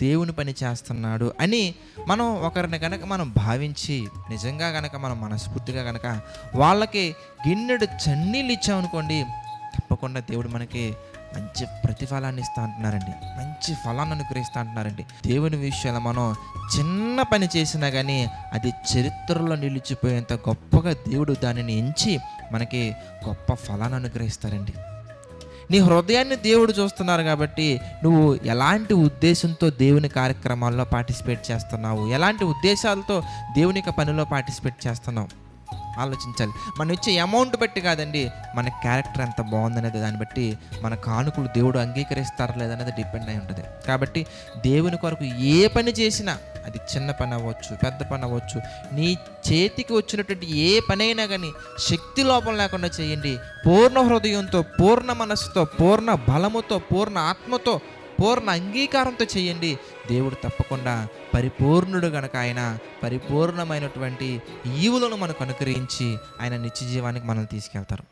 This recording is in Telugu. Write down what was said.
దేవుని పని చేస్తున్నాడు అని మనం ఒకరిని కనుక మనం భావించి నిజంగా కనుక మనం మనస్ఫూర్తిగా కనుక వాళ్ళకి గిన్నెడు చన్నీళ్ళు ఇచ్చామనుకోండి, తప్పకుండా దేవుడు మనకి మంచి ప్రతిఫలాన్ని ఇస్తా అంటున్నారండి, మంచి ఫలాన్ని అనుగ్రహిస్తా అంటున్నారండి. దేవుని విషయాలు మనం చిన్న పని చేసినా కానీ అది చరిత్రలో నిలిచిపోయేంత గొప్పగా దేవుడు దానిని ఎంచి మనకి గొప్ప ఫలాన్ని అనుగ్రహిస్తారండి. నీ హృదయాన్ని దేవుడు చూస్తున్నారు కాబట్టి నువ్వు ఎలాంటి ఉద్దేశంతో దేవుని కార్యక్రమాల్లో పార్టిసిపేట్ చేస్తున్నావు, ఎలాంటి ఉద్దేశాలతో దేవుని యొక్క పనిలో పార్టిసిపేట్ చేస్తున్నావు ఆలోచించాలి. మనం ఇచ్చే అమౌంట్ బట్టి కాదండి, మన క్యారెక్టర్ ఎంత బాగుందనేది దాన్ని బట్టి మన కానుకలు దేవుడు అంగీకరిస్తారా లేదనేది డిపెండ్ అయి ఉంటుంది. కాబట్టి దేవుని కొరకు ఏ పని చేసినా అది చిన్న పని అవ్వచ్చు, పెద్ద పని అవ్వచ్చు, నీ చేతికి వచ్చినటువంటి ఏ పని అయినా కానీ శక్తి లోపం లేకుండా చేయండి. పూర్ణ హృదయంతో, పూర్ణ మనస్సుతో, పూర్ణ బలముతో, పూర్ణ ఆత్మతో, పూర్ణ అంగీకారంతో చేయండి. దేవుడు తప్పకుండా పరిపూర్ణుడు గనక ఆయన పరిపూర్ణమైనటువంటి ఈవులను మనకు అనుగ్రహించి ఆయన నిత్య జీవానికి మనల్ని తీసుకెళ్తారు.